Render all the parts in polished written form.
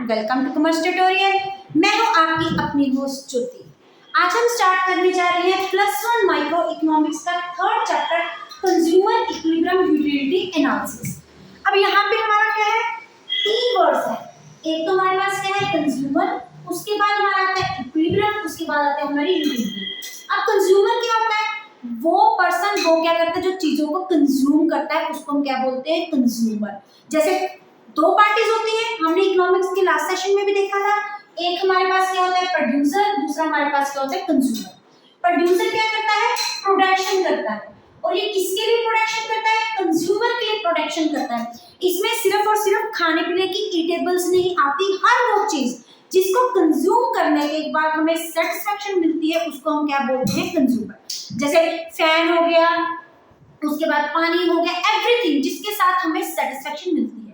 Welcome to commerce tutorial. मैं हूं आपकी अपनी होस्ट ज्योति। आज हम स्टार्ट करने जा रहे हैं +1 माइक्रो इकोनॉमिक्स का third chapter consumer equilibrium utility analysis. अब यहाँ पे हमारा क्या है, तीन वर्ड्स है। एक तो हमारे पास क्या है कंज्यूमर, उसके बाद हमारा आता है इक्विलिब्रियम, उसके बाद आता है हमारी यूटिलिटी। अब कंज्यूमर क्या होता है, वो पर्सन वो क्या करता है जो चीजों को कंज्यूम करता है उसको हम क्या बोलते हैं, कंज्यूमर। जैसे दो पार्टीज होती हैं, हमने इकोनॉमिक्स के लास्ट सेशन में भी देखा था। एक हमारे पास क्या होता है प्रोड्यूसर, दूसरा हमारे पास क्या होता है कंज्यूमर। प्रोड्यूसर क्या करता है, प्रोडक्शन करता है, और ये किसके लिए प्रोडक्शन करता है, कंज्यूमर के लिए प्रोडक्शन करता है। इसमें सिर्फ और सिर्फ खाने पीने की ईटेबल्स नहीं आती, हर वो चीज जिसको कंज्यूम करने के बाद हमें सेटिस्फेक्शन मिलती है उसको हम क्या बोलते हैं, कंज्यूमर। जैसे फैन हो गया, उसके बाद पानी हो गया, एवरीथिंग जिसके साथ हमें सेटिस्फेक्शन मिलती है।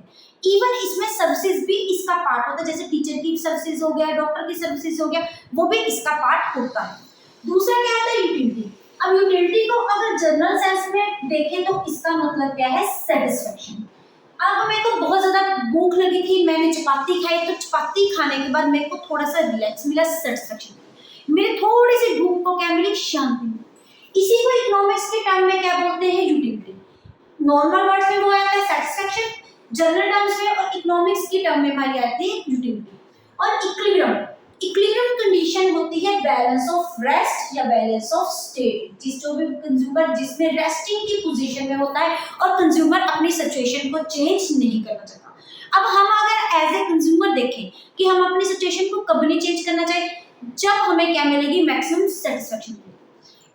इवन इसमें सर्विसेज भी इसका पार्ट होता है, जैसे टीचर की सर्विसेज हो गया, डॉक्टर की सर्विसेज हो गया, वो भी इसका पार्ट होता है। दूसरा क्या होता है, यूटिलिटी। अब यूटिलिटी को अगर जनरल सेंस में देखें तो इसका मतलब क्या है, सेटिस्फेक्शन। अब मेरे को बहुत ज्यादा भूख लगी थी, मैंने चपाती खाई, तो चपाती खाने के बाद मेरे को थोड़ा सा रिलैक्स मिला, सेटिस्फेक्शन। मेरे थोड़ी सी भूख को क्या मिली, शांति मिली। इसी को इकोनॉमिक्स के टर्म में क्या बोलते हैं, यूटिलिटी। नॉर्मल वर्ड्स में वो आता है सेटिस्फेक्शन, जनरल टर्म्स में और इकोनॉमिक्स की टर्म में हमारी आती है यूटिलिटी। और इक्विलिब्रियम, इक्विलिब्रियम कंडीशन होती है बैलेंस ऑफ रेस्ट या बैलेंस ऑफ स्टेट, जिस जो भी कंज्यूमर जिसमें रेस्टिंग की पोजीशन में होता है और कंज्यूमर अपनी सिचुएशन को चेंज नहीं करना चाहता। अब हम अगर एज ए कंज्यूमर देखें कि हम अपनी सिचुएशन को कब नहीं चेंज करना चाहिए, जब हमें क्या मिलेगी, मैक्सिमम सेटिस्फेक्शन।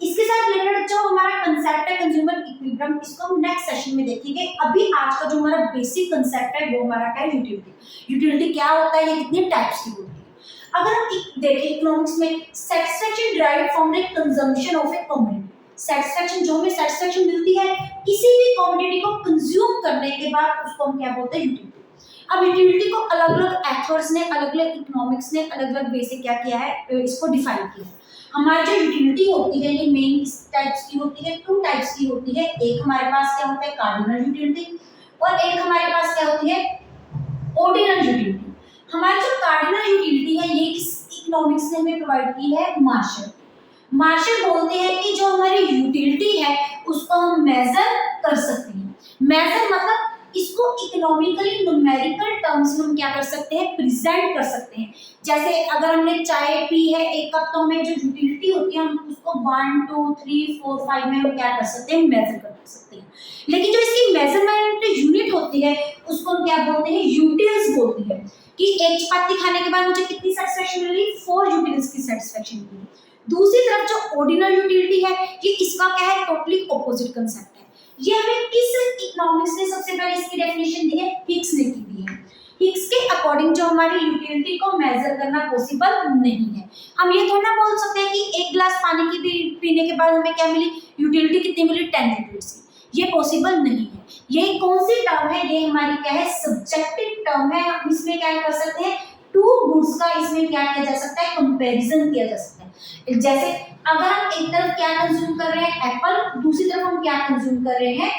इसके साथ रिलेटेड जो हमारा कंसेप्ट है कंज्यूमर इक्विलिब्रियम, इसको हम नेक्स्ट सेशन में देखेंगे। अभी आज का जो हमारा बेसिक कंसेप्ट है वो हमारा क्या है, यूटिलिटी। यूटिलिटी क्या होता है, ये कितने टाइप्स की होती है। अगर हम देखें इकोनॉमिक्स में, satisfaction derived from the consumption of A commodity. Satisfaction जो हमें सेटिस्फेक्शन मिलती है किसी भी कमोडिटी को कंज्यूम करने के बाद, उसको हम क्या बोलते हैं, यूटिलिटी। अब यूटिलिटी को अलग अलग एक्टर्स ने, अलग अलग इकोनॉमिक्स ने अलग अलग वे से क्या किया है, इसको डिफाइन किया है। हमारी जो यूटिलिटी होती है ये मेन किस टाइप्स की होती है, टू टाइप्स की होती है। एक हमारे पास क्या होता है, कार्डिनल यूटिलिटी, और एक हमारे पास क्या होती है, ऑर्डिनल यूटिलिटी। हमारी जो कार्डिनल यूटिलिटी है ये किस इकोनॉमिक्स ने हमें प्रोवाइड की है, मार्शल। मार्शल बोलते हैं कि जो हमारी यूटिलिटी है उसको हम मेजर कर सकते हैं। मेजर मतलब इसको इकोनॉमिकली न्यूमेरिकल टर्म्स में हम क्या कर सकते हैं, प्रेजेंट कर सकते हैं। जैसे अगर हमने चाय पी है 1 कप, तो हमें जो यूटिलिटी होती है हम उसको 1 2 3 4 5 में हम क्या कर सकते हैं, मेजर कर सकते हैं। लेकिन जो इसकी मेजरमेंट यूनिट होती है उसको हम क्या बोलते हैं, यूटिल्स बोलते हैं। कि एक चपाती खाने के बाद मुझे कितनी सेटिस्फेक्शन मिली, 4 यूटिल्स की सेटिस्फेक्शन मिली। दूसरी तरफ जो ऑर्डिनल यूटिलिटी है, ये इसका क्या है, टोटली ऑपोजिट कंसेप्ट है। ये हमें किस इकोनॉमिक्स ने सबसे पहले इसकी डेफिनेशन दी है, हिक्स ने की दी है। हिक्स के अकॉर्डिंग जो हमारी यूटिलिटी को मेजर करना पॉसिबल नहीं है। हम ये थोड़ा ना बोल सकते हैं कि एक गिलास पानी की पीने के बाद हमें क्या मिली, यूटिलिटी कितनी मिली, 10 यूनिट्स की। ये पॉसिबल नहीं है। ये कौन सी टर्म है, ये हमारी क्या है, सब्जेक्टिव टर्म है। हम इसमें क्या कर सकते हैं, टू गुड्स का इसमें क्या किया जा सकता है, कंपैरिजन किया जा सकता है। जैसे अगर हम एक तरफ क्या कंज्यूम कर रहे हैं, एप्पल, दूसरी तरफ हम क्या कंज्यूम कर रहे हैं,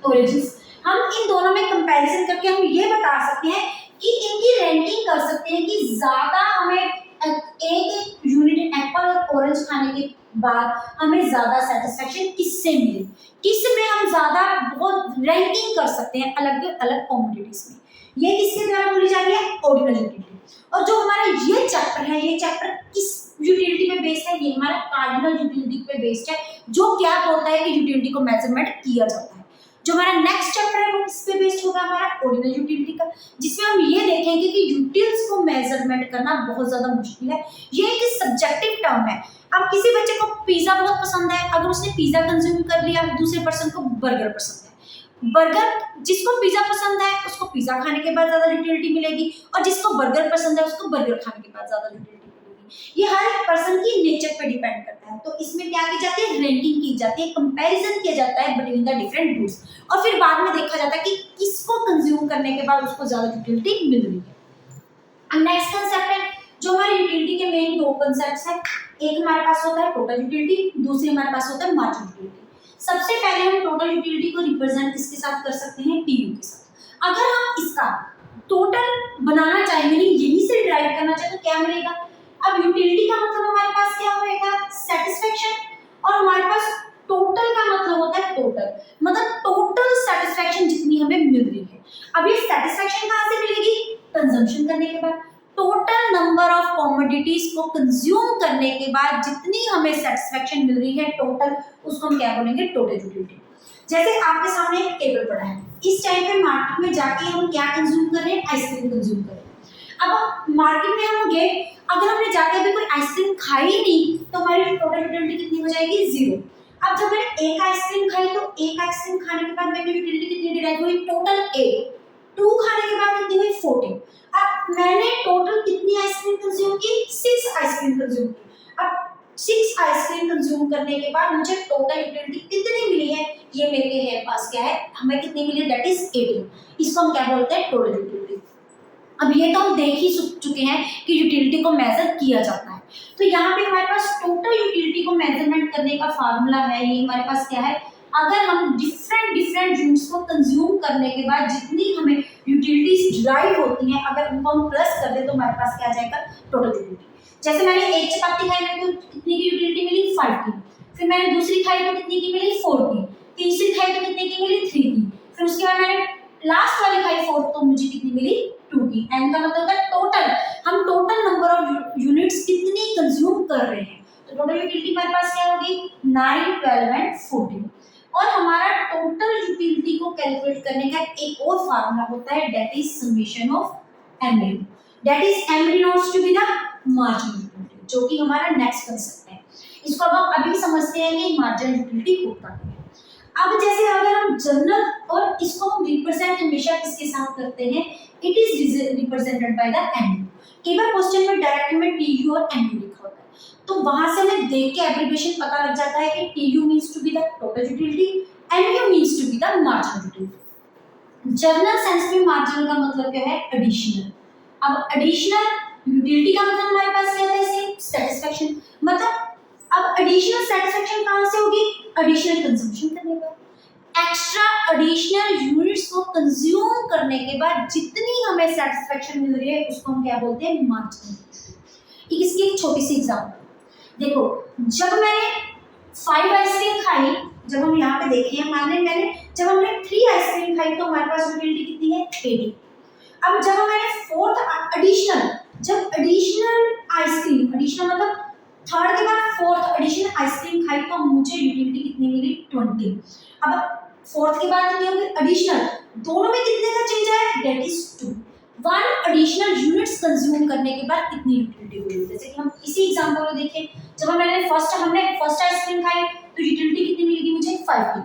ऑरेंजेस। हम इन दोनों में कंपैरिजन करके हम ये बता सकते हैं कि इनकी रैंकिंग कर सकते हैं कि ज्यादा हमें एक यूनिट एप्पल और ऑरेंज खाने के बाद हमें ज्यादा सेटिस्फेक्शन किससे मिली, किस में हम ज्यादा बहुत रैंकिंग कर सकते हैं अलग अलग कमोडिटीज में। ये किसके द्वारा बोली जा रही है, ऑर्डिनल यूटिलिटी। और जो हमारा ये चैप्टर है, ये चैप्टर किस यूटिलिटी पे बेस्ड है, ये हमारा कार्डिनल यूटिलिटी पे बेस्ड है, जो क्या बोलता है कि यूटिलिटी को मेजरमेंट किया जाता है। जो हमारा नेक्स्ट चैप्टर है वो किस पे बेस्ड होगा, हमारा ऑर्डिनल यूटिलिटी का, जिसमें हम ये देखेंगे कि यूटिल्स को मेजरमेंट करना बहुत ज्यादा मुश्किल है। ये एक सब्जेक्टिव टर्म है। अब किसी बच्चे को पिज्जा बहुत पसंद है, अगर उसने पिज्जा कंज्यूम कर लिया, दूसरे पर्सन को बर्गर पसंद है। बर्गर, जिसको पिज्जा पसंद है उसको पिज्जा खाने के बाद ज्यादा यूटिलिटी मिलेगी, और जिसको बर्गर पसंद है उसको बर्गर खाने के बाद ज्यादा यूटिलिटी मिलेगी। ये हर एक पर्सन की नेचर पे डिपेंड करता है। तो इसमें क्या की जाती है, रैंकिंग की जाती है, कंपैरिजन किया जाता है बिटवीन द डिफरेंट गुड्स, और फिर बाद में देखा जाता है कि किसको कंज्यूम करने के बाद उसको ज्यादा यूटिलिटी मिल रही है। नेक्स्ट कंसेप्ट है जो हमारी यूटिलिटी के मेन दो कंसेप्ट्स हैं। एक हमारे पास होता है टोटल यूटिलिटी, दूसरी हमारे पास होता है मार्जिनल यूटिलिटी। सबसे पहले हम टोटल यूटिलिटी को रिप्रेजेंट किसके साथ कर सकते हैं, टीयू के साथ। अगर हम इसका टोटल बनाना चाहेंगे, नहीं यहीं से डिराइव करना चाहे तो क्या मिलेगा। अब यूटिलिटी का मतलब हमारे पास क्या होएगा, सेटिस्फेक्शन, और हमारे पास टोटल का मतलब होता है टोटल, मतलब टोटल सेटिस्फेक्शन जितनी हमें मिल रही है। अब ये सेटिस्फेक्शन कहाँ से मिलेगी, कंजम्पशन करने के बाद, टोटल नंबर ऑफ कमोडिटीज को कंज्यूम करने के बाद जितनी हमें सेटिस्फेक्शन मिल रही है टोटल, उसको हम क्या बोलेंगे, टोटल यूटिलिटी। जैसे आपके सामने एक टेबल पड़ा है, इस टाइम पे मार्केट में जाके हम क्या कंज्यूम कर रहे हैं, आइसक्रीम कंज्यूम कर रहे हैं। अब मार्केट में हम गए, अगर हमने जाके अभी कोई आइसक्रीम खाई ही नहीं तो हमारी टोटल यूटिलिटी कितनी हो जाएगी, 0। अब जब मैंने एक आइसक्रीम खाई तो एक आइसक्रीम खाने के बाद मेरी यूटिलिटी कितनी डिराइव हुई, टोटल 8। 2 खाने के बाद कितनी हुई, 14। अब मैंने टोटल कितनी आइसक्रीम कंज्यूम की, 6 आइसक्रीम कंज्यूम की। अब 6 आइसक्रीम कंज्यूम करने के बाद मुझे टोटल यूटिलिटी कितनी मिली है, ये मेरे है पास क्या है, हमें कितनी मिली, दैट इज 18। इसको हम क्या बोलते हैं, टोटल यूटिलिटी। अब ये तो हम देख ही चुके हैं कि यूटिलिटी को मेजर किया जाता है। तो यहाँ पे हमारे पास टोटल यूटिलिटी को मेजरमेंट करने का फार्मूला है, ये हमारे पास क्या है, अगर हम डिफरेंट यूनिट्स को कंज्यूम करने के बाद जितनी हमें यूटिलिटीज डिराइव होती हैं, अगर उनको हम प्लस कर दें तो हमारे पास क्या आ जाएगा, टोटल यूटिलिटी। जैसे मैंने एक चपाती खाई, मेरे को कितनी की यूटिलिटी मिली, 5 की। फिर मैंने दूसरी खाई तो कितनी की मिली, 4 की। तीसरी खाई तो कितनी की मिली, 3 की। फिर उसके बाद मैंने लास्ट वाली खाई 4 तो मुझे कितनी मिली, 2 की। एन का मतलब है टोटल, हम टोटल नंबर ऑफ यूनिट्स कितनी कंज्यूम कर रहे हैं। तो टोटल यूटिलिटी हमारे पास क्या होगी, 9, 12 एंड 14। और हमारा टोटल यूटिलिटी को कैलकुलेट करने का एक और फार्मूला होता है, that is summation of MD, that is MD notes to be the marginal utility, जो कि हमारा नेक्स्ट कंसेप्ट है। इसको अब हम अभी समझते हैं कि मार्जिनल यूटिलिटी होता है। अब जैसे अगर हम जनरल, और इसको हम रिप्रेजेंट हमेशा किसके साथ करते हैं, it is represented by the NU. कई बार क्वेश्चन में डायरेक्टली में टीयू और एनयू लिखा होता है, तो वहां से हमें देख के एब्रिविएशन पता लग जाता है कि TU means to be the total utility, NU means to be the marginal utility. General sense में मार्जिनल का मतलब क्या है, एडिशनल। अब एडिशनल यूटिलिटी का मतलब हमारे पास क्या है, सेटिस्फेक्शन। मतलब अब एडिशनल सेटिस्फेक्शन कहां से होगी, एडिशनल कंजम्पशन करने पर, एक्स्ट्रा एडिशनल यूनिट्स को कंज्यूम करने के बाद जितनी हमें सेटिस्फेक्शन मिल रही है उसको हम क्या बोलते हैं, मार्जिनल। इसकी एक छोटी सी एग्जांपल देखो, जब मैंने 5 आइसक्रीम खाई, जब हम यहाँ पे देखे हैं, जब हमने 3 आइसक्रीम खाई तो हमारे पास यूटिलिटी कितनी है, 80। अब जब मैंने फोर्थ एडिशनल, जब एडिशनल आइसक्रीम, एडिशनल मतलब थर्ड के बाद फोर्थ एडिशनल आइसक्रीम खाई तो मुझे यूटिलिटी कितनी मिली, 20। अब फोर्थ के बाद कितनी होगी, एडिशनल, दोनों में कितने का चेंज है, that is 2। 1 additional units consume करने के बाद कितनी यूटिलिटी हुई। जैसे कि हम इसी एग्जांपल में देखें, जब हमने फर्स्ट आइसक्रीम खाई तो यूटिलिटी कितनी मिलेगी मुझे, 5 की।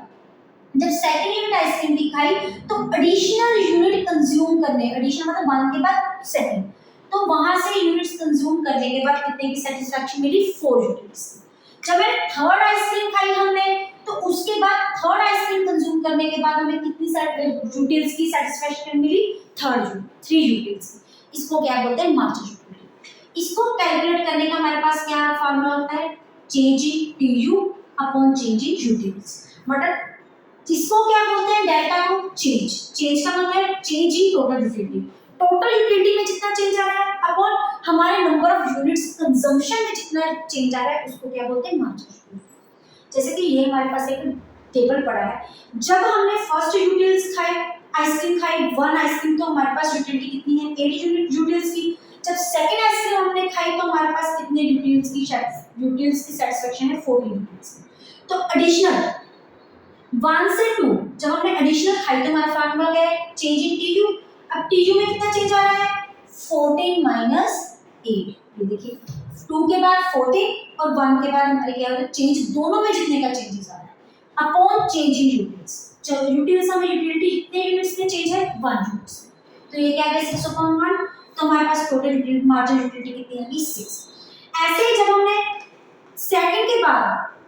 जब सेकंड यूनिट आइसक्रीम की खाई तो एडिशनल यूनिट कंज्यूम करने, एडिशनल मतलब 1 के बाद सेकंड, तो वहां से यूनिट्स कंज्यूम करने के बाद कितने की सेटिस्फेक्शन मिली, 4 यूनिट्स। जब मैंने थर्ड आइसक्रीम खाई हमने, तो उसके बाद थर्ड आइसक्रीम कंज्यूम करने के बाद हमें कितनी यूनिट्स की सेटिस्फेक्शन मिली, 3 यूनिट्स। इसको क्या बोलते हैं, मार्जिनल यूटिलिटी। इसको कैलकुलेट करने का हमारे पास क्या फार्मूला होता है, change in TU upon change in utilities. मतलब इसको क्या बोलते हैं, डेल्टा को चेंज का मतलब है change in total utility. Total utility में जितना चेंज आ रहा है अपॉन हमारे नंबर ऑफ यूनिट्स कंजम्पशन में जितना चेंज आ रहा है उसको क्या बोलते हैं, मार्जिनल यूटिलिटी। जैसे कि ये हमारे पास एक टेबल पड़ा है, जब हमने फर्स्ट यूटिलिटीज खाई, आइसक्रीम खाई 1 आइसक्रीम, तो हमारे पास यूटिलिटी कितनी है, 80 यूटिलिटीज की। जब सेकंड आइसक्रीम हमने खाई तो हमारे पास कितने यूटिलिटीज की सेटिस्फेक्शन है, 40 यूटिलिटीज। तो एडिशनल 1 से 2, जब हमने एडिशनल खाई तो हमारा फार्मूला क्या है, चेंज इन टीयू। अब टीयू में कितना चेंज आ रहा है, 14 माइनस 8। ये देखिए 2 के बाद 14 और 1 के बाद हमारे क्या हो रहा है, चेंज, दोनों में जितने का चेंजेस आ रहा है अपॉन चेंज इन यूनिट्स। जब यूनिट्स हमें यूटिलिटी कितने यूनिट्स में चेंज है, 1 यूनिट्स। तो ये क्या है, 6 अपॉन 1, तो हमारे पास टोटल यूटिलिटी, मार्जिनल यूटिलिटी कितनी है, 6। ऐसे ही जब हमने सेकंड के बाद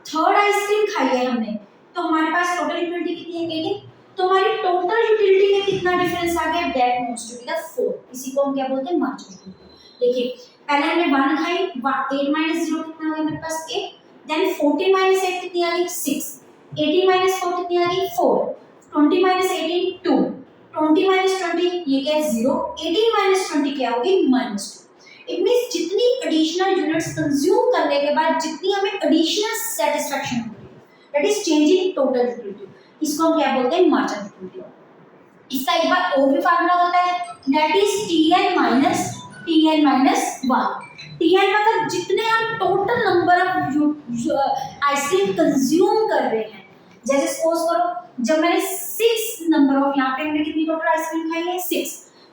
थर्ड आइसक्रीम खाई है हमने, तो हमारे पास टोटल यूटिलिटी कितनी है, 18। तो हमारी टोटल यूटिलिटी में कितना डिफरेंस आ गया, that means to be the 4। इसी को हम क्या बोलते हैं, मार्जिनल यूटिलिटी। देखिए पहले हमने 1 खाई, 8 माइनस 0 कितना आ गया मेरे पास, 8। देन 14 माइनस 8 कितनी आ गई, 6। 18 माइनस 4 कितनी आ गई, 4। 20 माइनस 18 2। 20 माइनस 20 ये क्या है 0, 18 माइनस 20 क्या होगी -2। इट मीन्स जितनी एडिशनल यूनिट्स कंज्यूम करने के बाद जितनी हमें एडिशनल सेटिस्फैक्शन होगी, that is change in total utility, इसको हम क्या बोलते हैं मार्जिनल यूटिलिटी। इसका एक बार और भी फार्मूला होता है, that is Tn minus 1। Tn मतलब जितने हम total number of ice cream consume कर रहे हैं। जैसे सपोज करो जब मैंने 6 नंबर ऑफ, यहाँ पे हमने कितनी टोटल आइसक्रीम खाई है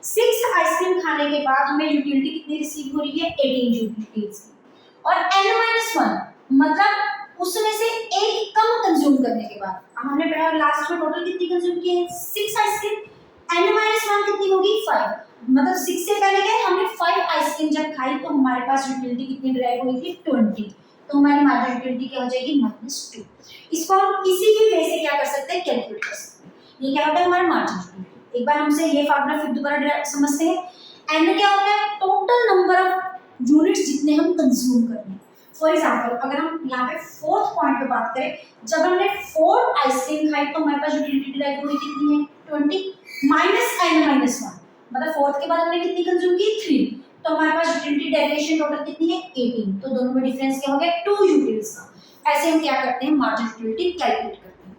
6 आइसक्रीम खाने के बाद हमें यूटिलिटी कितनी रिसीव हो रही है 18 यूटिलिटीज। और n-1 मतलब उसमें से एक कम कंज्यूम करने के बाद, अब हमने पढ़ा लास्ट में टोटल कितनी कंज्यूम की है 6 आइसक्रीम, n-1 कितनी होगी 5, मतलब 6 से पहले क्या है हमने 5 आइसक्रीम जब खाई तो हमारे पास यूटिलिटी कितनी ड्राइव हुई थी 20, तो हमारी मार्जिनल यूटिलिटी क्या हो जाएगी -2। इसको हम किसी भी वे से क्या कर सकते हैं कैलकुलेट कर सकते हैं। ये क्या होता है हमारा मार्जिनल यूटिलिटी। एक बार हमसे ये फार्मूला फिर दोबारा समझते हैं। n क्या होता है टोटल नंबर ऑफ यूनिट्स जितने हम कंज्यूम कर रहे हैं। फॉर एग्जांपल अगर हम यहाँ पे 4th पॉइंट पे बात करें, जब हमने 4 आइसक्रीम खाई तो हमारे पास यूटिलिटी ड्राइव हुई कितनी है 20 माइनस n-1, मतलब 4th के बाद हमने कितनी कंज्यूम की 3, तो हमारे पास यूटिलिटी डेविएशन टोटल कितनी है 18, तो दोनों में डिफरेंस क्या हो गया 2 यूटिल्स का। ऐसे हम क्या करते हैं मार्जिनल यूटिलिटी कैलकुलेट करते हैं।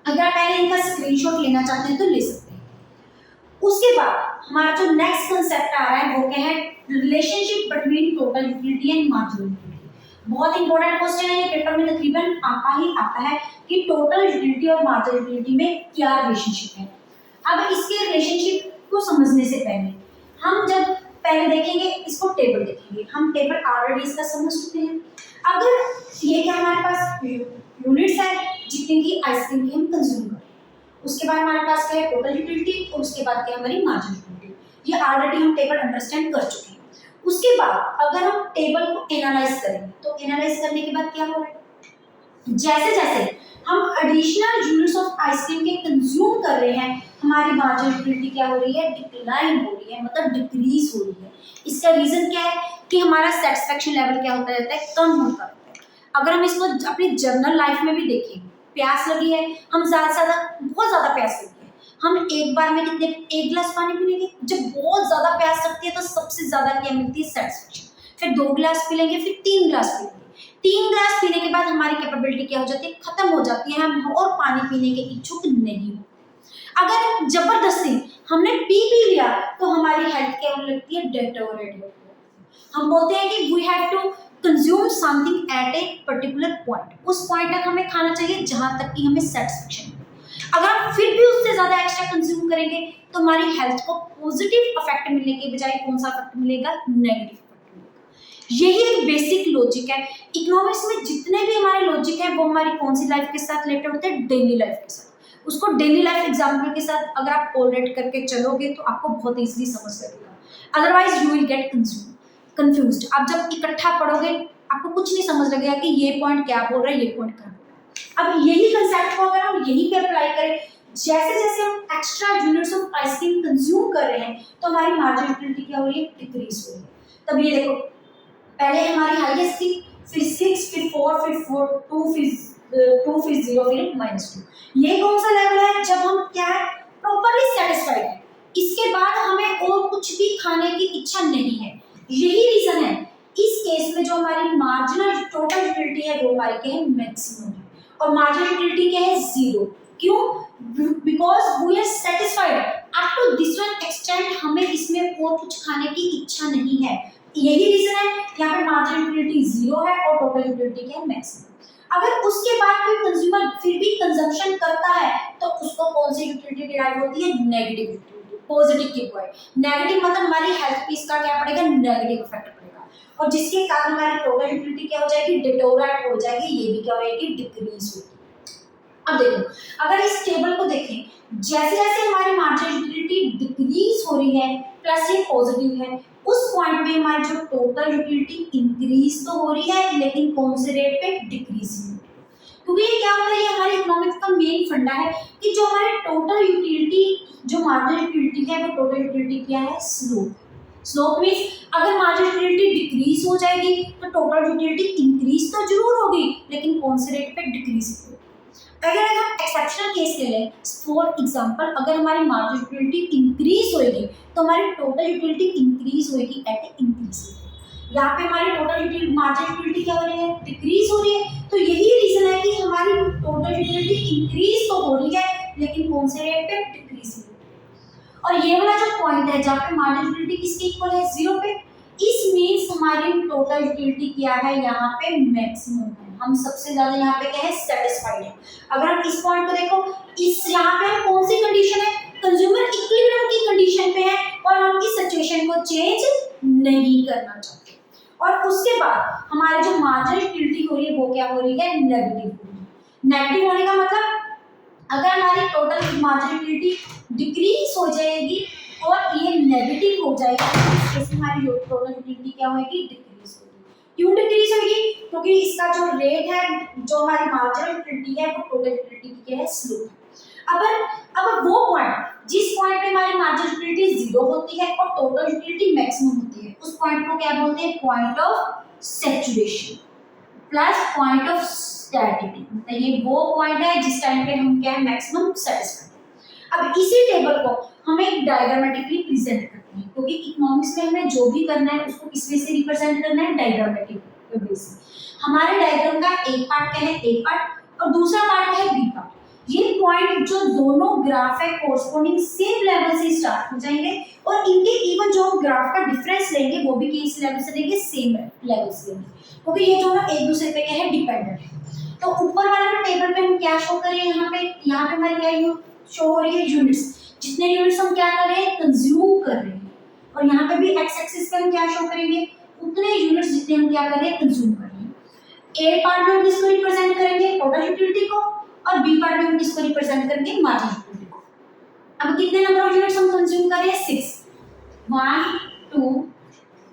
अगर आप पहले इनका स्क्रीनशॉट लेना चाहते हैं तो ले सकते हैं। उसके बाद हमारा जो नेक्स्ट कांसेप्ट आ रहा है वो क्या है relationship between total utility and marginal utility. बहुत इंपॉर्टेंट क्वेश्चन है, ये पेपर में तकरीबन आता है कि टोटल यूटिलिटी और मार्जिनल यूटिलिटी में क्या रिलेशनशिप है। अब इसके रिलेशनशिप को समझने से पहले हम जब पहले देखेंगे इसको टेबल देखेंगे। हम टेबल ऑलरेडी इसका समझ चुके हैं। अगर ये क्या हमारे पास यूनिट्स है जितनी की आइसक्रीम की हम कंज्यूम कर रहे हैं, उसके बाद हमारे पास क्या है टोटल यूटिलिटी और उसके बाद क्या हमारी मार्जिनल यूटिलिटी, ये ऑलरेडी हम टेबल अंडरस्टैंड कर चुके हैं। उसके बाद अगर हम टेबल को एनालाइज करेंगे तो एनालाइज करने के बाद क्या होगा, जैसे जैसे हम एडिशनल यूनिट्स ऑफ आइसक्रीम के कंज्यूम कर रहे हैं हमारी मार्जिनल यूटिलिटी क्या हो रही है डिक्लाइन हो रही है, मतलब डिक्रीज हो रही है। इसका रीजन क्या है कि हमारा सेटिस्फेक्शन लेवल क्या होता रहता है कम होता रहता है। अगर हम इसको अपनी जर्नल लाइफ में भी देखें, प्यास लगी है, हम ज्यादा बहुत ज्यादा प्यास लगी है, हम एक बार में कितने 1 गिलास पानी पीएंगे। जब बहुत ज्यादा प्यास लगती है तो सबसे ज्यादा क्या मिलती है सेटिस्फेक्शन, फिर 2 गिलास पी लेंगे, फिर 3 गिलास पी लेंगे। 3 गिलास पीने के बाद हमारी कैपेबिलिटी क्या हो जाती है खत्म हो जाती है, हम और पानी पीने के इच्छुक नहीं हो। अगर जबरदस्ती हमने पी लिया तो हमारी हेल्थ क्या होने लगती है डेटोरेट होती है। हम बोलते हैं कि we have to consume something at a particular point, उस पॉइंट तक हमें खाना चाहिए जहां तक कि हमें सेटिस्फेक्शन हो। अगर हम फिर भी उससे ज्यादा एक्स्ट्रा कंज्यूम करेंगे तो हमारी हेल्थ को पॉजिटिव इफेक्ट मिलने के बजाय कौन सा इफेक्ट मिलेगा नेगेटिव। यही एक बेसिक लॉजिक है इकोनॉमिक्स में। जितने भी हमारे लॉजिक है वो हमारी कौन सी लाइफ के साथ रिलेटेड होते हैं डेली लाइफ के साथ। उसको डेली लाइफ एग्जांपल के साथ अगर आप कोरिलेट करके चलोगे तो आपको बहुत इजीली समझ लगेगा, otherwise you will get confused. आप जब इकट्ठा पढ़ोगे आपको कुछ नहीं समझ लगेगा कि ये पॉइंट क्या बोल रहा है, ये पॉइंट क्या बोल रहा है। अब यही कंसेप्ट को अगर हम यही पे अप्लाई करें, जैसे जैसे हम extra units of ice cream consume कर रहे हैं तो हमारी मार्जिनल यूटिलिटी क्या हो रही है डिक्रीज हो रही है। तब ये देखो पहले हमारी हाईएस्ट थी, फिर 6, फिर 4, फिर 2, फिर 0, फिर -2। ये कौन सा लेवल है जब हम क्या है प्रॉपर्ली सेटिस्फाइड है, इसके बाद हमें और कुछ भी खाने की इच्छा नहीं है। यही रीजन है इस केस में जो हमारी मार्जिनल टोटल यूटिलिटी है वो हमारी क्या है मैक्सिमम है, और मार्जिनल यूटिलिटी क्या है 0। क्यों? Because we are satisfied up to this one extent, हमें इसमें और कुछ खाने की इच्छा नहीं है। यही रीजन है यहाँ पे मार्जिनल यूटिलिटी 0 है और टोटल यूटिलिटी क्या है मैक्सिमम। अगर उसके बाद कोई कंज्यूमर फिर भी कंजम्पशन करता है तो उसको कौन सी यूटिलिटी डिराइव होती है नेगेटिव यूटिलिटी। पॉजिटिव की पॉइंट नेगेटिव मतलब हमारी हेल्थ पे इसका क्या पड़ेगा नेगेटिव इफेक्ट पड़ेगा, और जिसके कारण हमारी टोटल यूटिलिटी क्या हो जाएगी डिटोरेट हो जाएगी, ये भी क्या होगी डिक्रीज होगी। अब देखो अगर इस टेबल को देखें, जैसे जैसे हमारी मार्जिनल यूटिलिटी डिक्रीज हो रही है प्लस ये पॉजिटिव है, उस पॉइंट पे हमारी जो टोटल यूटिलिटी इंक्रीज तो हो रही है लेकिन कौन से रेट पे डिक्रीज हो रही है। क्योंकि ये क्या होता है, ये हमारे इकोनॉमिक्स का मेन फंडा है कि जो हमारी टोटल यूटिलिटी जो मार्जिनल यूटिलिटी है वो टोटल यूटिलिटी क्या है स्लोप। स्लोप मींस अगर मार्जिनल यूटिलिटी डिक्रीज हो जाएगी तो टोटल यूटिलिटी इंक्रीज तो जरूर होगी लेकिन कौन से रेट पे डिक्रीज होगी। अगर हम एक्सेप्शनल केस ले लें, फॉर एग्जांपल अगर हमारी मार्जिनल यूटिलिटी इंक्रीज होएगी तो हमारी टोटल यूटिलिटी इंक्रीज होएगी एट ए इंक्रीज। यहाँ पे हमारी टोटल यूटिलिटी मार्जिनल यूटिलिटी क्या हो रही है, डिक्रीज हो रही है। तो यही रीजन है कि हमारी टोटल यूटिलिटी इंक्रीज तो हो रही है लेकिन कौन से रेट पे, डिक्रीज हो रही है। और ये वाला जो पॉइंट है जहाँ पे मार्जिनल यूटिलिटी किसके इक्वल है, 0 पे, इस मींस हमारी टोटल यूटिलिटी क्या है, यहाँ पे मैक्सिमम है। हम सबसे ज्यादा यहाँ पे क्या है, सेटिस्फाइड है। अगर हम इस पॉइंट को देखो, इस यहाँ पे हम कौन सी कंडीशन है, कंज्यूमर इक्विलिब्रियम की कंडीशन पे है और हम इस सिचुएशन को चेंज नहीं करना चाहते। और उसके बाद हमारी जो मार्जिनल यूटिलिटी हो रही है वो क्या हो रही है, नेगेटिव हो रही है। नेगेटिव होने का मतलब अगर हमारी टोटल मार्जिनल यूटिलिटी डिक्रीज हो जाएगी और ये नेगेटिव हो जाएगी तो इससे हमारी टोटल यूटिलिटी क्या होगी, डिक्रीज होगी। क्यों डिक्रीज होगी, क्योंकि इसका जो रेट है, जो हमारी मार्जिनल यूटिलिटी है वो टोटल यूटिलिटी की क्या है, स्लोप है। अब वो पॉइंट जिस पॉइंट पे हमारी मार्जिनल यूटिलिटी 0 होती है और टोटल यूटिलिटी मैक्सिमम होती है, उस पॉइंट को क्या बोलते हैं, point of saturation plus point of satiety. मतलब ये वो पॉइंट है जिस टाइम पे हम क्या है, मैक्सिमम सेटिस्फाइड। अब इसी टेबल को हम एक डायग्रामेटिकली प्रेजेंट करते हैं, क्योंकि इकोनॉमिक्स में हमें जो भी करना है उसको किस वे से रिप्रेजेंट करना है, डायग्रामेटिक वे से। हमारे डायग्राम का एक पार्ट क्या है, ए पार्ट, और दूसरा पार्ट है बी पार्ट। ये पॉइंट जो दोनों ग्राफ है कोरस्पोंडिंग सेम लेवल से स्टार्ट हो जाएंगे और इनके इवन जो ग्राफ का डिफरेंस लेंगे वो भी किस लेवल से लेंगे, सेम लेवल से लेंगे, क्योंकि ये दोनों एक दूसरे पे क्या है, डिपेंडेंट है। तो ऊपर वाले टेबल पे हम क्या शो करें, यहाँ पे हमारी क्या शो हो रही है, यूनिट्स। जितने यूनिट्स हम क्या कर रहे हैं, कंज्यूम कर रहे हैं। और यहाँ पे भी एक्स एक्सिस पे हम क्या शो करेंगे, उतने यूनिट्स जितने हम क्या कर रहे हैं, कंज्यूम कर रहे हैं। ए पार्ट में हम किसको रिप्रेजेंट करेंगे, टोटल यूटिलिटी को, और बी पार्ट में हम किसको रिप्रेजेंट करेंगे, मार्जिनल यूटिलिटी को। अब कितने नंबर ऑफ यूनिट्स हम कंज्यूम कर रहे हैं, 6, 1 2,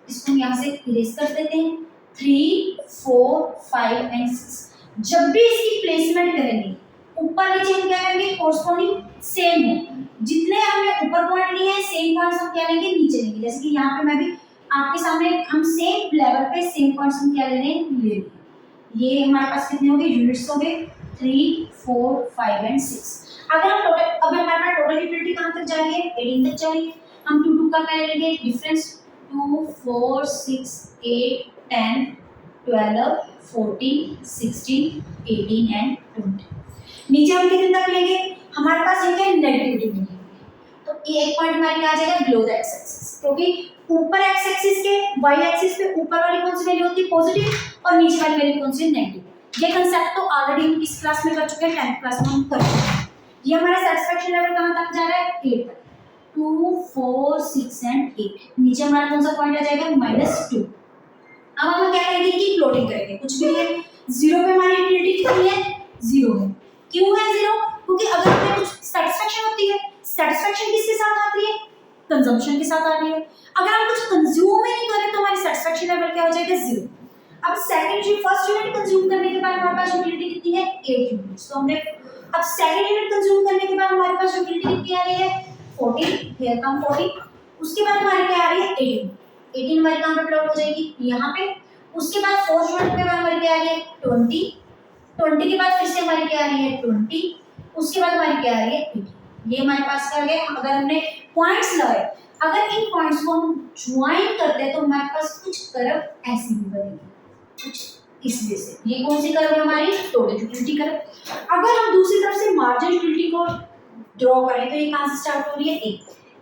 इसको हम यहाँ से इरेज कर देते हैं, 3 4 5 एंड 6। जब भी इसकी प्लेसमेंट करेंगे ऊपर नीचे हम क्या करेंगे, कोरस्पोंडिंग सेम हो। जितने हमने ऊपर पॉइंट लिए हैं सेम पॉइंट्स हम क्या लेंगे, नीचे लेंगे। जैसे कि यहाँ पे मैं भी आपके सामने हम सेम लेवल पे सेम पॉइंट्स हम क्या ले रहे हैं, ले रहे हैं। ये हमारे पास कितने हो गए, यूनिट्स हो गए 3 4 5 एंड 6। अगर हम टोटल, अब हमारे पास टोटल यूटिलिटी कहाँ तक जा रही है, 18 तक जा रही है। हम 2 2 का क्या लेंगे, डिफरेंस 2 4 6 8 10 12 14 16 18 एंड 20। नीचे हम कितने तक लेंगे, हमारे पास ये क्या है, नेगेटिव लेंगे। तो ये एक पॉइंट हमारे क्या आ जाएगा, बिलो द एक्स एक्सिस, क्योंकि ऊपर एक्स एक्सिस के वाई एक्सिस पे ऊपर वाली कौन सी वैल्यू होती है, पॉजिटिव, और नीचे वाली वैल्यू कौन सी, नेगेटिव। ये कांसेप्ट तो ऑलरेडी हम इस क्लास में कर चुके हैं, 10th क्लास में हम कर चुके हैं। ये हमारा सेटिस्फेक्शन लेवल कहां तक जा रहा है, 8 तक। 2 4 6 एंड 8। नीचे हमारा कौन सा पॉइंट आ जाएगा, -2। अब हम क्या करेंगे कि प्लॉटिंग करेंगे, कुछ भी है। 0 पे हमारी यूटिलिटी कितनी है, 0 है। क्यों है 0, क्योंकि अगर हमें कुछ सेटिस्फेक्शन होती है, सेटिस्फेक्शन किसके साथ आती है, कंजम्पशन के साथ आती है। अगर हम कुछ कंज्यूम ही नहीं करें तो हमारी सेटिस्फेक्शन लेवल क्या हो जाएगा, 0। अब फर्स्ट यूनिट कंज्यूम करने के बाद हमारे पास यूटिलिटी कितनी है, 8 यूनिट्स। तो हमने अब सेकंड यूनिट कंज्यूम करने के बाद हमारे पास यूटिलिटी कितनी आ रही है, 14, हियर कम 14। उसके बाद हमारी क्या आ रही है, 18। 18 हमारी कहां पे प्लॉट हो जाएगी, यहाँ पे। उसके बाद फोर्थ यूनिट के बाद हमारी क्या आ रही है, 20। 20 के बाद फिर से हमारी क्या आ रही है, 20। उसके बाद हमारी क्या आ रही है, 18। ये हमारे पास क्या आ गया। अगर हमने पॉइंट्स लगाए, अगर इन पॉइंट्स को हम ज्वाइन करते हैं तो हमारे पास कुछ कर्व ऐसी भी बनेगी, कुछ इस वजह से। ये कौन सी कर्व है हमारी, टोटल यूटिलिटी कर्व। अगर हम दूसरी तरफ से मार्जिनल यूटिलिटी को ड्रॉ करें तो ये कहां से स्टार्ट हो रही है, 1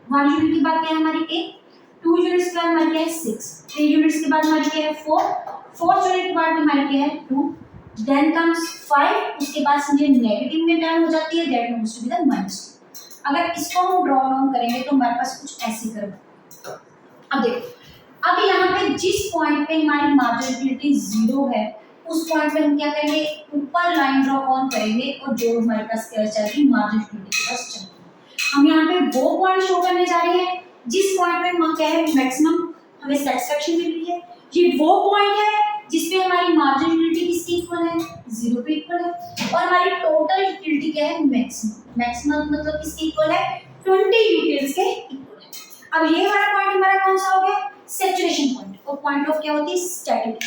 1 यूनिट के बाद क्या है हमारी 1, 2 यूनिट्स के बाद हमारी क्या है 6, 3 यूनिट्स के बाद हमारी क्या है 4, 4th यूनिट के बाद हमारी क्या है 2, देन कम्स 5। उसके बाद ये नेगेटिव में टर्न हो जाती है, that means to be the -2। अगर इसको हम ड्रॉ डाउन करेंगे तो हमारे पास कुछ ऐसी कर्व। अब देखो, अब यहाँ पे जिस पॉइंट पे हमारी मार्जिनल यूटिलिटी 0 है उस पॉइंट पे हम क्या करेंगे, ऊपर लाइन ड्रॉ ऑन करेंगे और जो हमारे पास क्या चलेगी, मार्जिनल यूटिलिटी के पास चलेगी। हम यहाँ पे वो पॉइंट शो करने जा रहे हैं जिस पॉइंट पे हम क्या है, मैक्सिमम हमें सेटिस्फेक्शन मिल रही है। ये वो पॉइंट है जिसपे हमारी मार्जिनल यूटिलिटी किसकी इक्वल है, 0 पे इक्वल है, और हमारी टोटल यूटिलिटी क्या है, मैक्सिमम। मैक्सिमम मतलब किसकी इक्वल है, 20 यूटिल्स के इक्वल है। अब ये वाला पॉइंट हमारा कौन सा हो गया, सैचुरेशन पॉइंट, और पॉइंट ऑफ क्या होती है, स्टैटिक।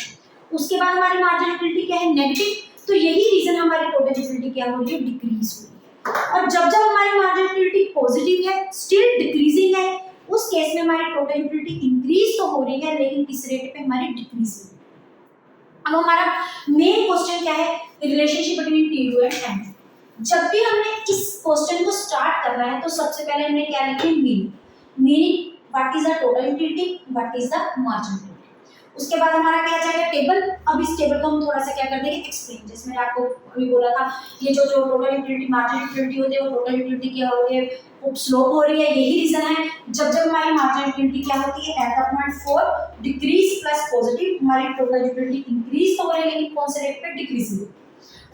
उसके बाद हमारी मार्जिनल यूटिलिटी क्या है, नेगेटिव। तो यही रीजन हमारी टोटल यूटिलिटी क्या हो रही है, डिक्रीज हो रही है। और जब जब हमारी मार्जिनल यूटिलिटी पॉजिटिव है, स्टिल डिक्रीजिंग है, उस केस में हमारी टोटल यूटिलिटी इंक्रीज तो हो रही है लेकिन किस रेट पे, हमारी डिक्रीज हो रही है। अब हमारा मेन क्वेश्चन क्या है, relationship between T U and M. जब भी हमने इस क्वेश्चन को स्टार्ट करना है तो सबसे पहले हमने क्या लिखा है, meaning what is the total utility, what is the marginal utility. उसके बाद हमारा क्या आ जाएगा, टेबल। अब इस टेबल को हम थोड़ा सा क्या कर देंगे, एक्सप्लेन। जैसे मैंने आपको अभी बोला था, ये जो जो टोटल यूटिलिटी मार्जिनल यूटिलिटी होती है वो टोटल यूटिलिटी क्या हो रही है, वो स्लोप हो रही है। यही रीजन है जब जब हमारी मार्जिनल यूटिलिटी क्या होती है, at the point 4 decrease plus positive, हमारी टोटल यूटिलिटी इंक्रीज तो हो रही है लेकिन कौन से रेट पे, डिक्रीज हो रही है।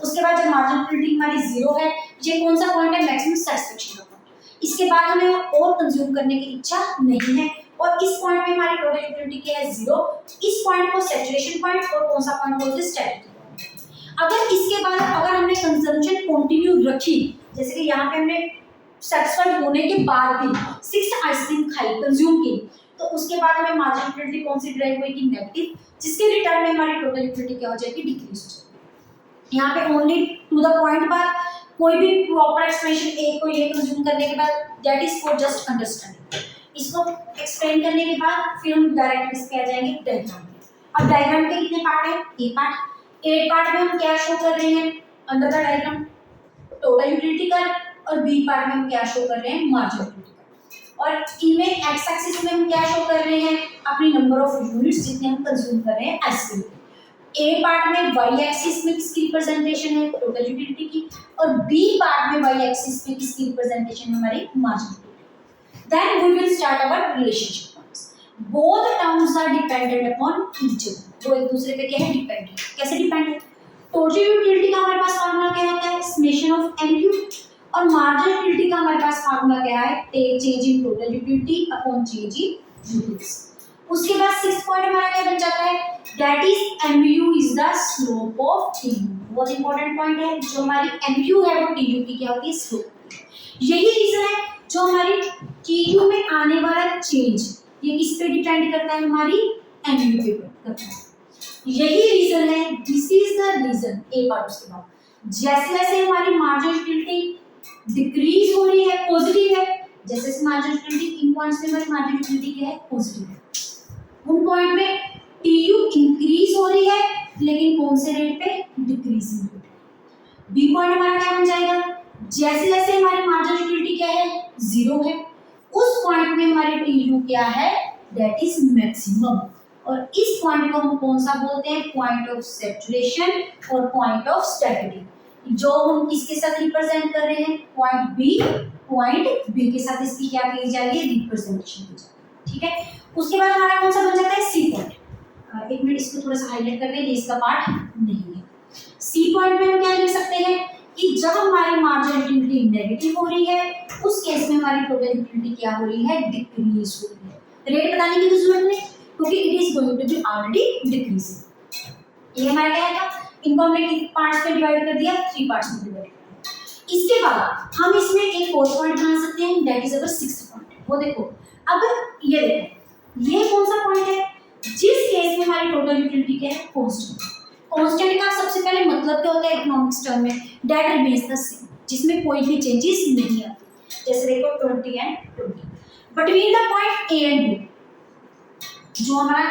उसके बाद जब मार्जिनल यूटिलिटी हमारी 0 है, ये कौन सा पॉइंट है, मैक्सिमम सैटिस्फैक्शन का पॉइंट। इसके बाद हमें और कंज्यूम करने की इच्छा नहीं है और इस पॉइंट पे हमारी टोटल यूटिलिटी क्या है, 0। इस पॉइंट को सैचुरेशन पॉइंट और कौन सा पॉइंट बोलते हैं, स्टैटिक पॉइंट। अगर इसके बाद अगर हमने कंजम्पशन कंटिन्यू रखी, जैसे कि यहाँ पे हमने सेटिस्फाइड होने के बाद भी 6 आइसक्रीम खाई, कंज्यूम की, तो उसके बाद हमें मार्जिनल यूटिलिटी कौन सी ड्राइव होगी, नेगेटिव, जिसके रिटर्न में हमारी टोटल यूटिलिटी क्या हो जाएगी, डिक्रीज हो जाएगी। यहाँ पे ओनली टू द पॉइंट बात, कोई भी प्रॉपर एक्सप्लेनेशन एक को ये कंज्यूम करने के बाद, that is for just understanding. इसको एक्सप्लेन करने के बाद फिर हम डायरेक्ट इस पे आ जाएंगे डायग्राम पे। अब डायग्राम के कितने पार्ट है, ए पार्ट। ए पार्ट में हम क्या शो कर रहे हैं, under the diagram total utility का, और बी पार्ट में हम क्या शो कर रहे हैं, मार्जिनल यूटिलिटी का। और इनमें एक्स एक्सिस में हम क्या शो कर रहे हैं, अपनी नंबर ऑफ यूनिट्स जितने हम कंज्यूम कर रहे हैं आइसक्रीम। ए पार्ट में वाई एक्सिस में किसकी रिप्रेजेंटेशन है, टोटल यूटिलिटी की, और बी पार्ट में वाई एक्सिस में किसकी रिप्रेजेंटेशन है, हमारी marginal utility. Then we will start our relationship terms. Both terms are dependent upon each other. वो एक दूसरे पे क्या है, डिपेंडेंट। कैसे डिपेंडेंट, टोटल यूटिलिटी का हमारे पास फार्मूला क्या होता है, समेशन ऑफ एमयू, और मार्जिनल यूटिलिटी का हमारे पास फार्मूला क्या है, change in total utility upon change in units. उसके बाद 6th पॉइंट हमारा क्या बन जाता है, that is MU is the slope of TU. बहुत इंपॉर्टेंट पॉइंट है, जो हमारी एमयू है वो टीयू की क्या होती है, स्लोप। यही रीजन है जो हमारी टीयू में आने वाला चेंज ये किस पे डिपेंड करता है, हमारी एमयू पे करता है। यही रीजन है, this is the reason. Apart उसके बाद जैसे जैसे हमारी मार्जिनल यूटिलिटी डिक्रीज हो रही है, पॉजिटिव है, जैसे जैसे मार्जिनल यूटिलिटी इन पॉइंट्स पे हमारी मार्जिनल यूटिलिटी क्या है, पॉजिटिव है। उन पॉइंट पे टीयू इंक्रीज हो रही है लेकिन कौन से रेट पे, डिक्रीजिंग रेट पे। बी पॉइंट हमारा क्या बन जाएगा, जैसे जैसे हमारी मार्जिनल यूटिलिटी क्या है, 0 है, उस पॉइंट में हमारी टीयू क्या है, दैट इज मैक्सिमम। और इस पॉइंट को हम कौन सा बोलते हैं, पॉइंट ऑफ सैचुरेशन और पॉइंट ऑफ स्टेबिलिटी। जो हम किसके साथ रिप्रेजेंट कर रहे हैं, पॉइंट बी के साथ इसकी क्या की जा रही है, रिप्रेजेंटेशन की जा रही है। ठीक है, उसके बाद हमारा कौन सा बन जाता है, सी पॉइंट। एक मिनट इसको थोड़ा सा हाईलाइट कर दें, ये इसका पार्ट नहीं है। सी पॉइंट में हम क्या लिख सकते हैं कि जब हमारी मार्जिनल यूटिलिटी नेगेटिव हो रही है, उस केस में हमारी टोटल यूटिलिटी क्या हो रही है, डिक्रीज हो रही है। रेट बताने की जरूरत नहीं क्योंकि it is going to be already decreasing. ये हमारा क्या था, इनको हमने पार्ट्स में डिवाइड कर दिया, 3 पार्ट्स में डिवाइड कर दिया। इसके बाद हम इसमें एक और पॉइंट बना सकते हैं, that is our 6th point. वो देखो, अब ये देखो, ये कौन सा पॉइंट है, जिस केस में हमारी टोटल यूटिलिटी क्या है, कांस्टेंट। कांस्टेंट का सबसे पहले मतलब क्या होता है इकोनॉमिक्स टर्म में, दैट रिमेन्स द सेम, जिसमें कोई भी चेंजेस नहीं आते। जैसे देखो 20 and 20 between the point A and B, जो हमारा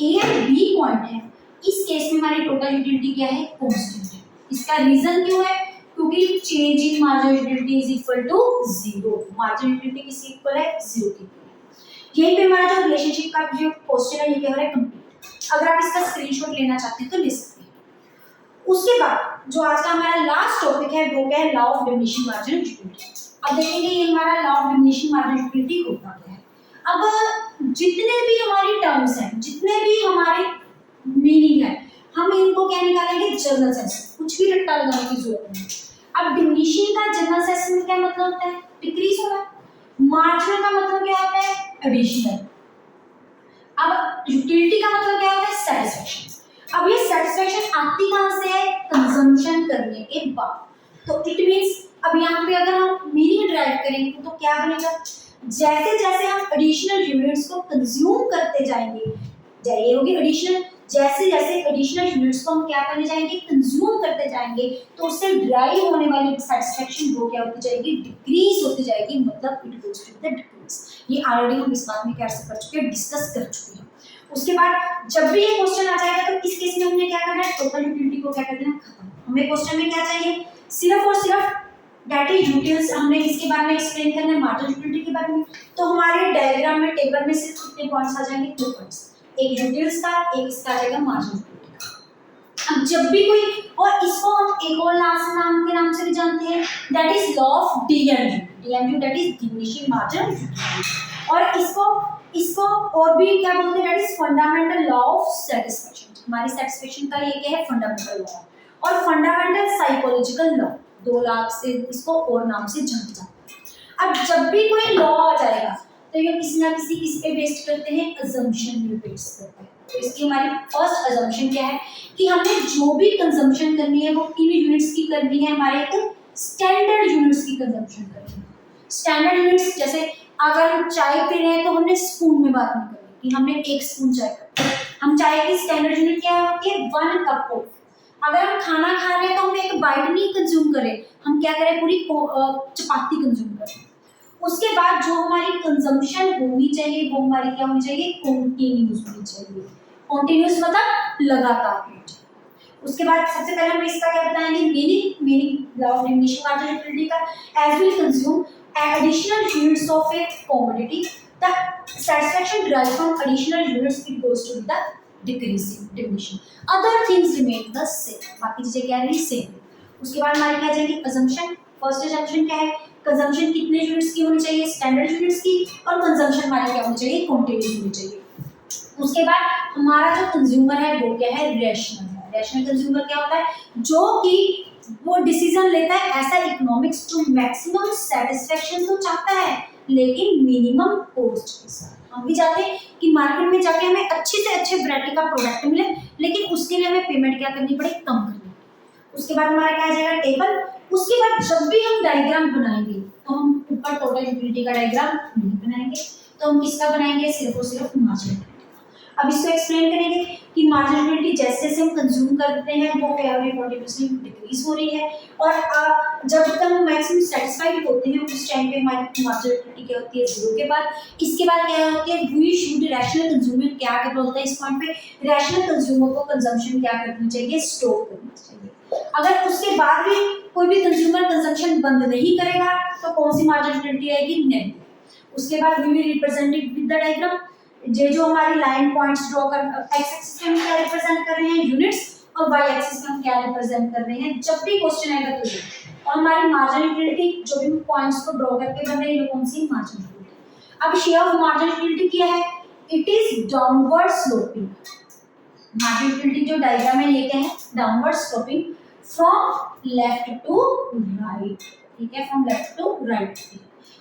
ए एंड बी पॉइंट है, इस केस में हमारी टोटल यूटिलिटी क्या है, कांस्टेंट है। इसका रीजन क्यों है, क्योंकि change in marginal utility is equal to 0। Marginal utility किसके इक्वल है, 0 के इक्वल। यही पे हमारा जो रिलेशनशिप का जो क्वेश्चन है ये क्या हो रहा है, कंप्लीट। अगर आप इसका स्क्रीनशॉट लेना चाहते हैं तो ले सकते हैं। उसके बाद जो आज का हमारा लास्ट टॉपिक है वो क्या है, law of diminishing marginal utility. अब देखेंगे ये हमारा law of diminishing marginal utility होता क्या है। अब जितने भी हमारी टर्म्स हैं, जितने भी हमारे मीनिंग है, हम इनको क्या निकालेंगे, जनरल सेंस। कुछ भी रट्टा लगाने की जरूरत नहीं। अब डिमिनिशिंग का जनरल सेंस में क्या मतलब होता है, डिक्रीज होना। मार्जिनल का मतलब क्या होता है, एडिशनल। अब यूटिलिटी का मतलब क्या होता है, सेटिस्फैक्शन। अब ये सेटिस्फैक्शन आती कहां से है, कंजम्पशन करने के बाद। तो इट मींस अब यहाँ पे अगर हम मीनिंग ड्राइव करेंगे तो क्या बनेगा, जैसे जैसे हम एडिशनल यूनिट्स को कंज्यूम करते जाएंगे, ये होगी एडिशनल, जैसे जैसे एडिशनल यूनिट्स को हम क्या करने जाएंगे, कंज्यूम करते जाएंगे, तो उससे ड्राइव होने वाली सेटिस्फेक्शन वो क्या होती जाएगी, डिक्रीज होती जाएगी, मतलब it goes to the decrease. ये ऑलरेडी हम इस बात में क्या कर चुके हैं, डिस्कस कर चुके हैं। उसके बाद जब भी ये क्वेश्चन आ जाएगा तो इस केस में हमने क्या करना है, टोटल यूटिलिटी को क्या कर देना, खत्म। हमें क्वेश्चन में क्या चाहिए, सिर्फ और सिर्फ दैट इज यूटिल्स। हमने इसके बारे में एक्सप्लेन करना है, मार्जिनल यूटिलिटी के बारे में। तो हमारे डायग्राम में टेबल में सिर्फ कितने पॉइंट्स आ जाएंगे, 2 पॉइंट्स, एक यूटिल्स का, एक इसका आ जाएगा मार्जिनल यूटिलिटी का। अब जब भी कोई, और इसको हम एक और नाम के नाम से भी जानते हैं, that is law of DMU. DMU that is diminishing marginal utility. और इसको और भी क्या बोलते हैं, that is fundamental law of satisfaction. हमारी सैटिस्फैक्शन का ये क्या है, फंडामेंटल लॉ। और फंडामेंटल साइकोलॉजिकल लॉ, 2 लाख से इसको और नाम से जाना जाता है। अब जब भी कोई लॉ आ जाएगा तो ये किसी ना किसी किस पे बेस्ड करते हैं, अजम्पशन पे बेस्ड करते हैं। तो इसकी हमारी फर्स्ट अजम्पशन क्या है कि हमने जो भी कंजम्पशन करनी है वो किन यूनिट्स की करनी है, हमारे एक स्टैंडर्ड यूनिट्स की कंजम्पशन करनी है। स्टैंडर्ड यूनिट्स जैसे अगर हम चाय पी रहे हैं तो हमने स्पून में बात नहीं करनी कि हमने 1 स्पून चाय का, हम चाय की स्टैंडर्ड यूनिट क्या होती है, 1 कप ऑफ। अगर हम खाना खा रहे हैं तो हम एक बाइट नहीं कंज्यूम करें, हम क्या करें, पूरी चपाती कंज्यूम करें। उसके बाद जो हमारी कंजम्पशन होनी चाहिए वो हमारी क्या होनी चाहिए, कॉन्टिन्यूस होनी चाहिए। कॉन्टिन्यूस मतलब लगातार होनी चाहिए। उसके बाद सबसे पहले हम इसका क्या बताएंगे, meaning law of diminishing marginal utility का, as will consume additional units of a commodity, the satisfaction derived from additional units it goes to the decreasing diminishing, other things remain the same, बाकी चीजें क्या रही, same. उसके बाद हमारी क्या जाएगी, assumption। फर्स्ट assumption क्या है, कंजम्पशन कितने यूनिट्स की होनी चाहिए, स्टैंडर्ड यूनिट्स की, और कंजम्पशन हमारी क्या होनी चाहिए, कॉन्टिन्यूस होनी चाहिए। उसके बाद हमारा जो कंज्यूमर है वो क्या है, रैशनल है। रैशनल कंज्यूमर क्या होता है, जो कि वो डिसीजन लेता है ऐसा इकोनॉमिक्स जो मैक्सिमम सेटिस्फेक्शन तो चाहता है लेकिन मिनिमम कॉस्ट के साथ। हम भी चाहते हैं कि मार्केट में जाके हमें अच्छे से अच्छे वैरायटी का प्रोडक्ट मिले, लेकिन उसके लिए हमें पेमेंट क्या करनी पड़े, कम करनी पड़े। उसके बाद हमारा क्या आ जाएगा, टेबल। उसके बाद जब भी हम डायग्राम बनाएंगे तो हम ऊपर टोटल यूटिलिटी का डायग्राम नहीं बनाएंगे, तो हम किसका बनाएंगे, सिर्फ और सिर्फ मार्जिनल। अब इसको एक्सप्लेन करेंगे कि मार्जिनल यूटिलिटी जैसे जैसे हम कंज्यूम करते हैं वो क्या हो रही है, कंटिन्यूअसली डिक्रीज हो रही है। और जब तक हम मैक्सिमम सेटिस्फाइड होते हैं उस टाइम पे हमारी मार्जिनल यूटिलिटी क्या होती है, 0 के बाद। इसके बाद क्या होती है, वी शुड रैशनल कंज्यूमर क्या क्या बोलता है इस पॉइंट पे, रैशनल कंज्यूमर को कंजम्पशन क्या करनी चाहिए, स्टॉप करना चाहिए। अगर उसके बाद भी कोई भी कंज्यूमर कंजम्पशन बंद नहीं करेगा तो कौन सी मार्जिनल यूटिलिटी आएगी, नेगेटिव। उसके बाद we will represent it with the diagram. जो हमारी लाइन पॉइंट्स ड्रॉ कर, एक्स एक्सिस पे हम क्या रिप्रेजेंट कर रहे हैं, यूनिट्स, और वाई एक्सिस पे हम क्या रिप्रेजेंट कर रहे हैं, जब भी क्वेश्चन आएगा तो ये। और हमारी मार्जिनल यूटिलिटी जो भी पॉइंट्स को ड्रॉ करके बन रहे हैं, ये कौन सी मार्जिनल यूटिलिटी। अब शेयर ऑफ मार्जिनल यूटिलिटी क्या है, it is downward sloping. Marginal utility जो डायग्राम में ये क्या है, downward sloping from left to right, ठीक है, फ्रॉम लेफ्ट टू राइट।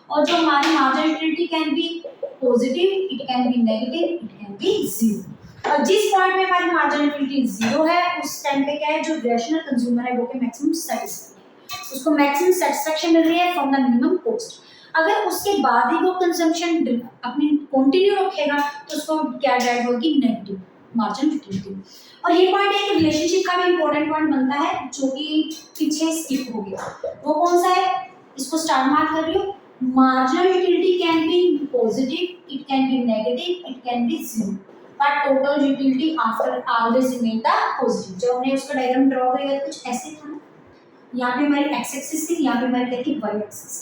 और जो हमारी marginal utility can be positive, it can be negative, it can be 0। और जिस पॉइंट पे हमारी मार्जिनल यूटिलिटी 0 है उस टाइम पे क्या है, जो रैशनल कंज्यूमर है वो के मैक्सिमम सेटिस्फाइड है, उसको मैक्सिमम सेटिस्फेक्शन मिल रही है फ्रॉम द मिनिमम कॉस्ट। अगर उसके बाद ही वो कंजम्पशन अपनी कंटिन्यू रखेगा तो उसको क्या ड्राइव होगी, नेगेटिव मार्जिनल यूटिलिटी। और ये पॉइंट एक रिलेशनशिप का भी इंपॉर्टेंट पॉइंट बनता है जो कि पीछे स्किप हो गया। वो कौन सा है, इसको स्टार मार्क कर रही हूँ। Marginal utility can be positive, it can be negative, it can be 0. But total utility after always remain the positive. जब हमने उसका डायग्राम ड्रॉ करेगा कुछ ऐसे था ना, यहाँ पे हमारी x एक्सिस थी, यहाँ पे हमारी क्या थी, y एक्सिस।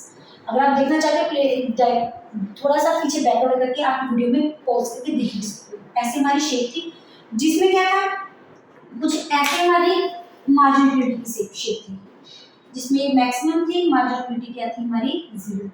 अगर आप देखना चाहते हैं थोड़ा सा पीछे बैकवर्ड करके आप वीडियो में पॉज करके देख सकते हो। ऐसे हमारी शेप थी जिसमें क्या था, कुछ ऐसे हमारी मार्जिनल यूटिलिटी की शेप थी जिसमें ये मैक्सिमम थी, मार्जिनल यूटिलिटी क्या थी हमारी, 0 थी।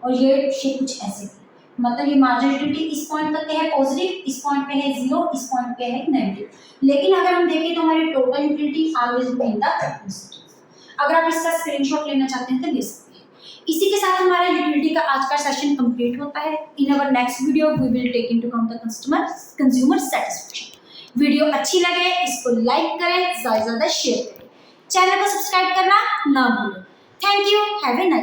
और ये शेप कुछ ऐसे थी, मतलब ये मार्जिनल यूटिलिटी इस पॉइंट तक है पॉजिटिव, इस पॉइंट पे है 0, इस पॉइंट पे है नेगेटिव। लेकिन अगर हम देखें तो हमारी total utility always remain the positive. अगर आप इसका स्क्रीनशॉट लेना चाहते हैं तो ले सकते हैं। इसी के साथ हमारा यूटिलिटी का आज का सेशन कंप्लीट होता है। In our next video we will take into account the consumer satisfaction. Video अच्छी लगे इसको लाइक करें, ज़्यादा से ज़्यादा शेयर करें, चैनल को सब्सक्राइब करना ना भूलें। Thank you, have a nice